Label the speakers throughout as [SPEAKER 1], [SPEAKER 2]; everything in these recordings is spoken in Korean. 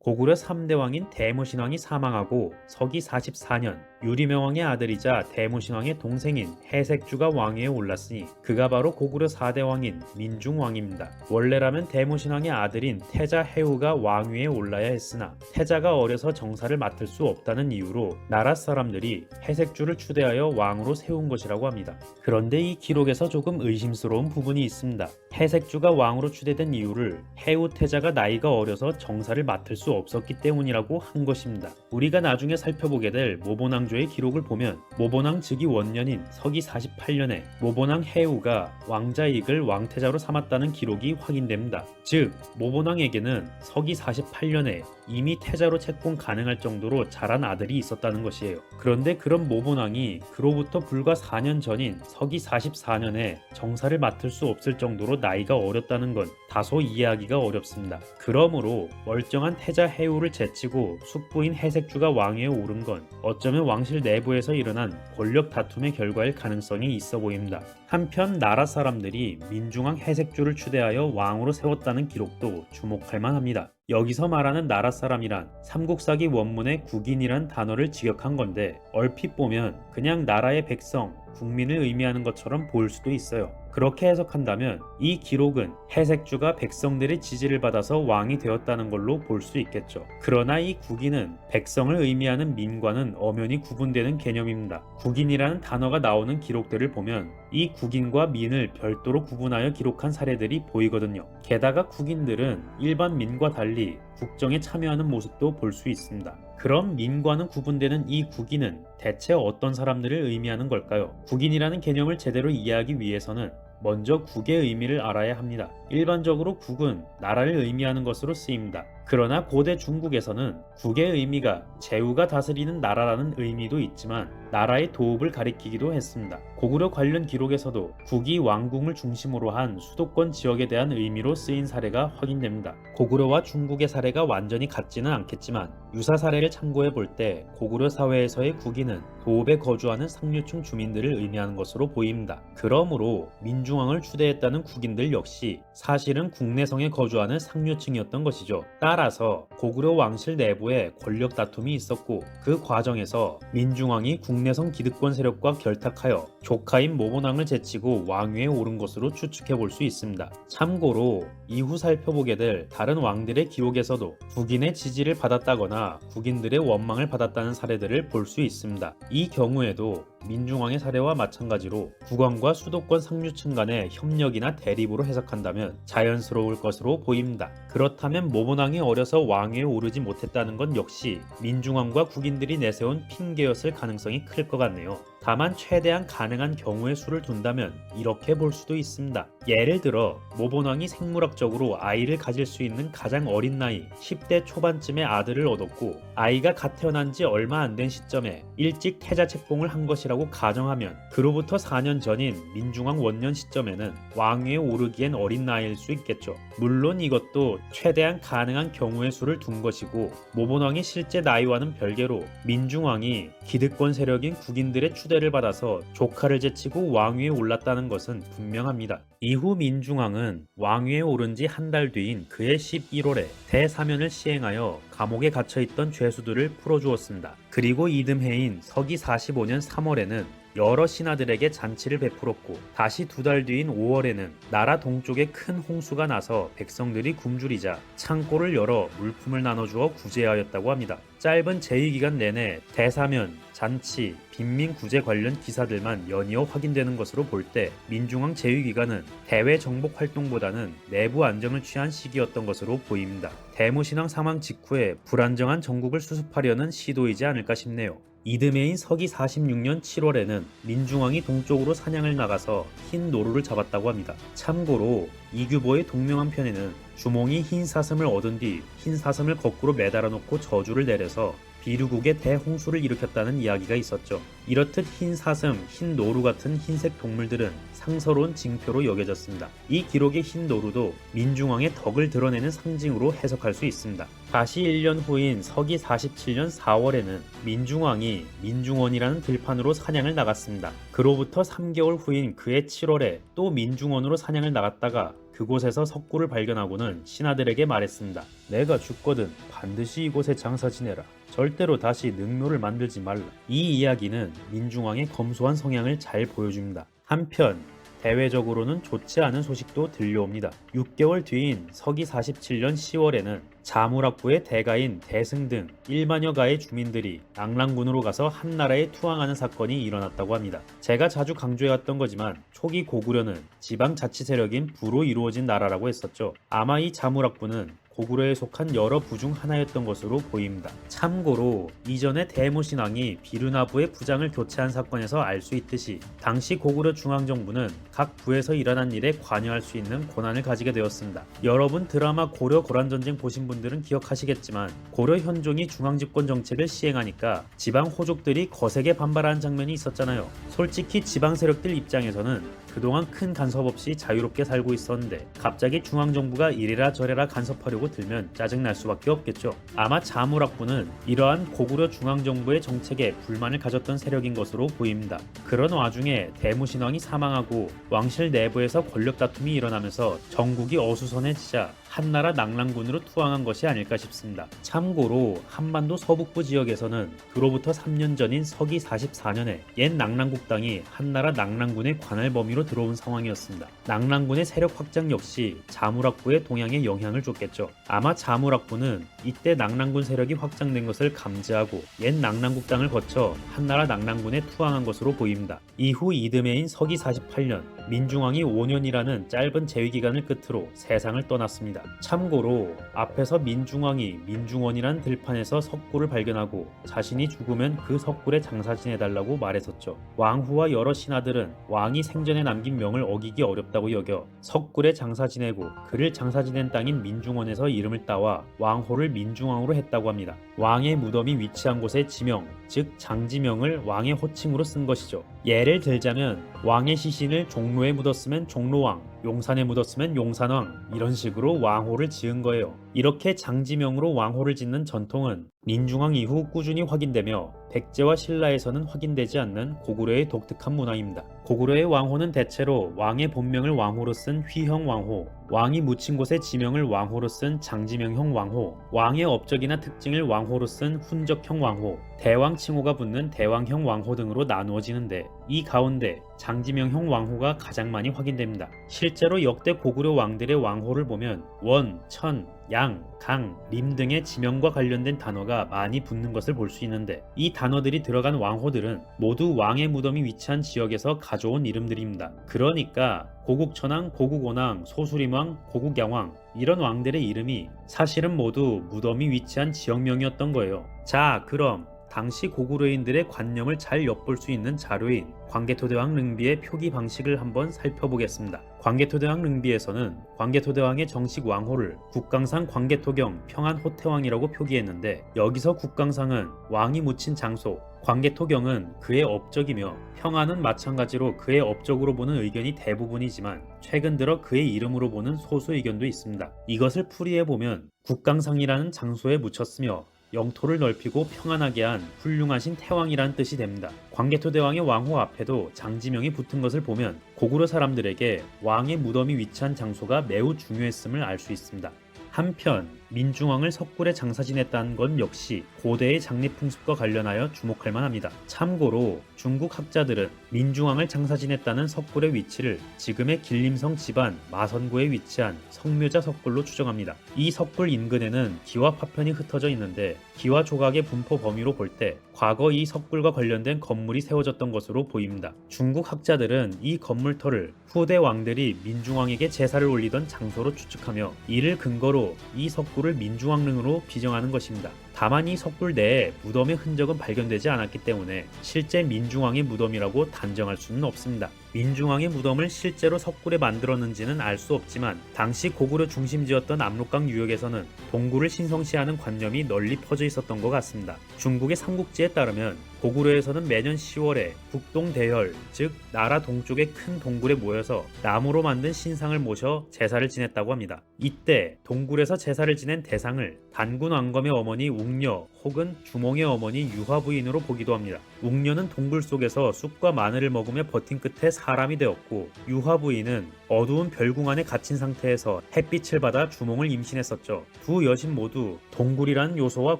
[SPEAKER 1] 고구려 3대 왕인 대무신왕이 사망하고 서기 44년 유리명왕의 아들이자 대무신왕의 동생인 해색주가 왕위에 올랐으니 그가 바로 고구려 4대 왕인 민중왕입니다. 원래라면 대무신왕의 아들인 태자 해후가 왕위에 올라야 했으나 태자가 어려서 정사를 맡을 수 없다는 이유로 나라 사람들이 해색주를 추대하여 왕으로 세운 것이라고 합니다. 그런데 이 기록에서 조금 의심스러운 부분이 있습니다. 해색주가 왕으로 추대된 이유를 해후 태자가 나이가 어려서 정사를 맡을 수 없었기 때문이라고 한 것입니다. 우리가 나중에 살펴보게 될 모본왕조의 기록을 보면 모본왕 즉위 원년인 서기 48년에 모본왕 해후가 왕자익을 왕태자로 삼았다는 기록이 확인됩니다. 즉 모본왕에게는 서기 48년에 이미 태자로 책봉 가능할 정도로 자란 아들이 있었다는 것이에요. 그런데 그런 모본왕이 그로부터 불과 4년 전인 서기 44년에 정사를 맡을 수 없을 정도로 나이가 어렸다는 건 다소 이해하기가 어렵습니다. 그러므로 멀쩡한 태자 해후를 제치고 숙부인 해색주가 왕위에 오른 건 어쩌면 왕실 내부에서 일어난 권력 다툼의 결과일 가능성이 있어 보입니다. 한편 나라 사람들이 민중왕 해색주를 추대하여 왕으로 세웠다는 기록도 주목할 만합니다. 여기서 말하는 나라 사람이란 삼국사기 원문의 국인이란 단어를 직역한 건데 얼핏 보면 그냥 나라의 백성, 국민을 의미하는 것처럼 보일 수도 있어요. 그렇게 해석한다면 이 기록은 해색주가 백성들의 지지를 받아서 왕이 되었다는 걸로 볼 수 있겠죠. 그러나 이 국인은 백성을 의미하는 민과는 엄연히 구분되는 개념입니다. 국인이라는 단어가 나오는 기록들을 보면 이 국인과 민을 별도로 구분하여 기록한 사례들이 보이거든요. 게다가 국인들은 일반 민과 달리 국정에 참여하는 모습도 볼 수 있습니다. 그럼 민과는 구분되는 이 국인은 대체 어떤 사람들을 의미하는 걸까요? 국인이라는 개념을 제대로 이해하기 위해서는 먼저 국의 의미를 알아야 합니다. 일반적으로 국은 나라를 의미하는 것으로 쓰입니다. 그러나 고대 중국에서는 국의 의미가 제후가 다스리는 나라라는 의미도 있지만 나라의 도읍을 가리키기도 했습니다. 고구려 관련 기록에서도 국이 왕궁을 중심으로 한 수도권 지역에 대한 의미로 쓰인 사례가 확인됩니다. 고구려와 중국의 사례가 완전히 같지는 않겠지만 유사 사례를 참고해 볼 때 고구려 사회에서의 국인은 도읍에 거주하는 상류층 주민들을 의미하는 것으로 보입니다. 그러므로 민중왕을 추대했다는 국인들 역시 사실은 국내성에 거주하는 상류층이었던 것이죠. 따라서 고구려 왕실 내부에 권력 다툼이 있었고 그 과정에서 민중왕이 국내성 기득권 세력과 결탁하여 조카인 모본왕을 제치고 왕위에 오른 것으로 추측해 볼 수 있습니다. 참고로 이후 살펴보게 될 다른 왕들의 기록에서도 국인의 지지를 받았다거나 국인들의 원망을 받았다는 사례들을 볼 수 있습니다. 이 경우에도 민중왕의 사례와 마찬가지로 국왕과 수도권 상류층 간의 협력이나 대립으로 해석한다면 자연스러울 것으로 보입니다. 그렇다면 모본왕이 어려서 왕위에 오르지 못했다는 건 역시 민중왕과 국인들이 내세운 핑계였을 가능성이 클 것 같네요. 다만 최대한 가능한 경우의 수를 둔다면 이렇게 볼 수도 있습니다. 예를 들어 모본왕이 생물학적으로 아이를 가질 수 있는 가장 어린 나이 10대 초반쯤에 아들을 얻었고 아이가 갓 태어난 지 얼마 안 된 시점에 일찍 태자 책봉을 한 것이라고 가정하면 그로부터 4년 전인 민중왕 원년 시점에는 왕위에 오르기엔 어린 나이일 수 있겠죠. 물론 이것도 최대한 가능한 경우의 수를 둔 것이고 모본왕의 실제 나이와는 별개로 민중왕이 기득권 세력인 국인들의 추대를 받아서 조카를 제치고 왕위에 올랐다는 것은 분명합니다. 이후 민중왕은 왕위에 오른 지 한 달 뒤인 그해 11월에 대사면을 시행하여 감옥에 갇혀있던 죄수들을 풀어주었습니다. 그리고 이듬해인 서기 45년 3월에는 여러 신하들에게 잔치를 베풀었고 다시 두 달 뒤인 5월에는 나라 동쪽에 큰 홍수가 나서 백성들이 굶주리자 창고를 열어 물품을 나눠주어 구제하였다고 합니다. 짧은 제위기간 내내 대사면, 잔치, 빈민 구제 관련 기사들만 연이어 확인되는 것으로 볼 때 민중왕 제위기간은 대외 정복 활동보다는 내부 안정을 취한 시기였던 것으로 보입니다. 대무신왕 사망 직후에 불안정한 정국을 수습하려는 시도이지 않을까 싶네요. 이듬해인 서기 46년 7월에는 민중왕이 동쪽으로 사냥을 나가서 흰 노루를 잡았다고 합니다. 참고로 이규보의 동명한 편에는 주몽이 흰 사슴을 얻은 뒤 흰 사슴을 거꾸로 매달아 놓고 저주를 내려서 비류국의 대홍수를 일으켰다는 이야기가 있었죠. 이렇듯 흰 사슴, 흰 노루 같은 흰색 동물들은 상서로운 징표로 여겨졌습니다. 이 기록의 흰 노루도 민중왕의 덕을 드러내는 상징으로 해석할 수 있습니다. 다시 1년 후인 서기 47년 4월에는 민중왕이 민중원이라는 들판으로 사냥을 나갔습니다. 그로부터 3개월 후인 그해 7월에 또 민중원으로 사냥을 나갔다가 그곳에서 석굴을 발견하고는 신하들에게 말했습니다. 내가 죽거든 반드시 이곳에 장사 지내라. 절대로 다시 능로를 만들지 말라. 이 이야기는 민중왕의 검소한 성향을 잘 보여줍니다. 한편 대외적으로는 좋지 않은 소식도 들려옵니다. 6개월 뒤인 서기 47년 10월에는 자무락부의 대가인 대승 등 1만여 가의 주민들이 낙랑군으로 가서 한나라에 투항하는 사건이 일어났다고 합니다. 제가 자주 강조해왔던 거지만 초기 고구려는 지방자치 세력인 부로 이루어진 나라라고 했었죠. 아마 이 자무락부는 고구려에 속한 여러 부 중 하나였던 것으로 보입니다. 참고로 이전에 대무신왕이 비르나부의 부장을 교체한 사건에서 알 수 있듯이 당시 고구려 중앙정부는 각 부에서 일어난 일에 관여할 수 있는 권한을 가지게 되었습니다. 여러분 드라마 고려 고란전쟁 보신 분들은 기억하시겠지만 고려 현종이 중앙집권 정책을 시행하니까 지방 호족들이 거세게 반발하는 장면이 있었잖아요. 솔직히 지방 세력들 입장에서는 그동안 큰 간섭 없이 자유롭게 살고 있었는데 갑자기 중앙정부가 이래라 저래라 간섭하려고 들면 짜증날 수밖에 없겠죠. 아마 자무락부는 이러한 고구려 중앙정부의 정책에 불만을 가졌던 세력인 것으로 보입니다. 그런 와중에 대무신왕이 사망하고 왕실 내부에서 권력 다툼이 일어나면서 전국이 어수선해지자 한나라 낙랑군으로 투항한 것이 아닐까 싶습니다. 참고로 한반도 서북부 지역에서는 그로부터 3년 전인 서기 44년에 옛 낙랑국당이 한나라 낙랑군의 관할 범위로 들어온 상황이었습니다. 낙랑군의 세력 확장 역시 자무락부의 동향에 영향을 줬겠죠. 아마 자무락부는 이때 낙랑군 세력이 확장된 것을 감지하고 옛 낙랑국당을 거쳐 한나라 낙랑군에 투항한 것으로 보입니다. 이후 이듬해인 서기 48년 민중왕이 5년이라는 짧은 재위기간을 끝으로 세상을 떠났습니다. 참고로 앞에서 민중왕이 민중원이란 들판에서 석굴을 발견하고 자신이 죽으면 그 석굴에 장사 지내달라고 말했었죠. 왕후와 여러 신하들은 왕이 생전에 남긴 명을 어기기 어렵다고 여겨 석굴에 장사 지내고 그를 장사 지낸 땅인 민중원에서 이름을 따와 왕호를 민중왕으로 했다고 합니다. 왕의 무덤이 위치한 곳의 지명, 즉 장지명을 왕의 호칭으로 쓴 것이죠. 예를 들자면 왕의 시신을 종로에 묻었으면 종로왕, 용산에 묻었으면 용산왕, 이런 식으로 왕호를 지은 거예요. 이렇게 장지명으로 왕호를 짓는 전통은 민중왕 이후 꾸준히 확인되며 백제와 신라에서는 확인되지 않는 고구려의 독특한 문화입니다. 고구려의 왕호는 대체로 왕의 본명을 왕호로 쓴 휘형 왕호, 왕이 묻힌 곳의 지명을 왕호로 쓴 장지명형 왕호, 왕의 업적이나 특징을 왕호로 쓴 훈적형 왕호, 대왕 칭호가 붙는 대왕형 왕호 등으로 나누어지는데 이 가운데 장지명형 왕호가 가장 많이 확인됩니다. 실제로 역대 고구려 왕들의 왕호를 보면 원, 천, 양, 강, 림 등의 지명과 관련된 단어가 많이 붙는 것을 볼 수 있는데 이 단어들이 들어간 왕호들은 모두 왕의 무덤이 위치한 지역에서 가져온 이름들입니다. 그러니까 고국천왕, 고국원왕, 소수림왕, 고국양왕 이런 왕들의 이름이 사실은 모두 무덤이 위치한 지역명이었던 거예요. 자, 그럼 당시 고구려인들의 관념을 잘 엿볼 수 있는 자료인 광개토대왕 릉비의 표기 방식을 한번 살펴보겠습니다. 광개토대왕 릉비에서는 광개토대왕의 정식 왕호를 국강상 광개토경 평안호태왕이라고 표기했는데 여기서 국강상은 왕이 묻힌 장소, 광개토경은 그의 업적이며 평안은 마찬가지로 그의 업적으로 보는 의견이 대부분이지만 최근 들어 그의 이름으로 보는 소수 의견도 있습니다. 이것을 풀이해보면 국강상이라는 장소에 묻혔으며 영토를 넓히고 평안하게 한 훌륭하신 태왕이란 뜻이 됩니다. 광개토대왕의 왕호 앞에도 장지명이 붙은 것을 보면 고구려 사람들에게 왕의 무덤이 위치한 장소가 매우 중요했음을 알 수 있습니다. 한편 민중왕을 석굴에 장사 지냈다는 건 역시 고대의 장례 풍습과 관련하여 주목할 만합니다. 참고로 중국 학자들은 민중왕을 장사 지냈다는 석굴의 위치를 지금의 길림성 지반 마선구에 위치한 성묘자 석굴로 추정합니다. 이 석굴 인근에는 기와 파편이 흩어져 있는데 기와 조각의 분포 범위로 볼 때 과거 이 석굴과 관련된 건물이 세워졌던 것으로 보입니다. 중국 학자들은 이 건물터를 후대 왕들이 민중왕에게 제사를 올리던 장소로 추측하며 이를 근거로 이 석굴을 민중왕릉으로 비정하는 것입니다. 다만 이 석굴 내에 무덤의 흔적은 발견되지 않았기 때문에 실제 민중왕의 무덤이라고 단정할 수는 없습니다. 민중왕의 무덤을 실제로 석굴에 만들었는지는 알 수 없지만 당시 고구려 중심지였던 압록강 유역에서는 동굴을 신성시하는 관념이 널리 퍼져 있었던 것 같습니다. 중국의 삼국지에 따르면 고구려에서는 매년 10월에 북동대혈, 즉 나라 동쪽의 큰 동굴에 모여서 나무로 만든 신상을 모셔 제사를 지냈다고 합니다. 이때 동굴에서 제사를 지낸 대상을 단군 왕검의 어머니 웅녀 혹은 주몽의 어머니 유화 부인으로 보기도 합니다. 웅녀는 동굴 속에서 쑥과 마늘을 먹으며 버틴 끝에 사람이 되었고, 유화 부인은 어두운 별궁 안에 갇힌 상태에서 햇빛을 받아 주몽을 임신했었죠. 두 여신 모두 동굴이라는 요소와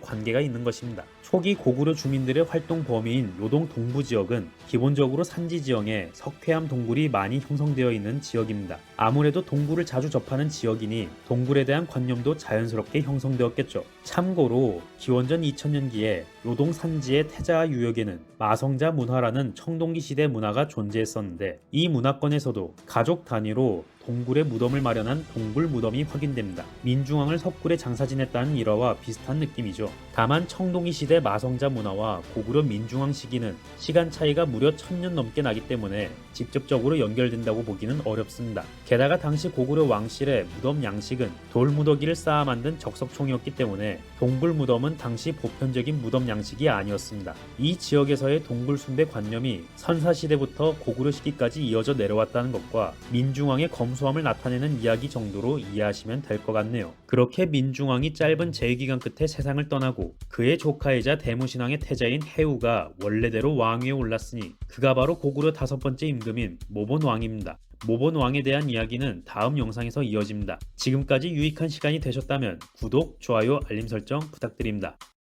[SPEAKER 1] 관계가 있는 것입니다. 초기 고구려 주민들의 활동 범위인 요동 동부 지역은 기본적으로 산지 지형에 석회암 동굴이 많이 형성되어 있는 지역입니다. 아무래도 동굴을 자주 접하는 지역이니 동굴에 대한 관념도 자연스럽게 형성되었겠죠. 참고로 기원전 2000년기에 요동 산지의 태자 유역에는 마성자 문화라는 청동기 시대 문화가 존재했었는데, 이 문화권에서도 가족 단위로 동굴에 무덤을 마련한 동굴 무덤이 확인됩니다. 민중왕을 섭굴에 장사 지냈다는 일화와 비슷한 느낌이죠. 다만 청동기 시대 마성자 문화와 고구려 민중왕 시기는 시간 차이가 무려 1000년 넘게 나기 때문에 직접적으로 연결된다고 보기는 어렵습니다. 게다가 당시 고구려 왕실의 무덤 양식은 돌무더기를 쌓아 만든 적석총이었기 때문에 동굴 무덤은 당시 보편적인 무덤 양식이 아니었습니다. 이 지역에서의 동굴 숭배 관념이 선사시대부터 고구려 시기까지 이어져 내려왔다는 것과 민중왕의 검소함을 나타내는 이야기 정도로 이해하시면 될 것 같네요. 그렇게 민중왕이 짧은 재위기간 끝에 세상을 떠나고 그의 조카이자 대무신왕의 태자인 해우가 원래대로 왕위에 올랐으니 그가 바로 고구려 5번째 임금인 모본왕입니다. 모본왕에 대한 이야기는 다음 영상에서 이어집니다. 지금까지 유익한 시간이 되셨다면 구독, 좋아요, 알림 설정 부탁드립니다.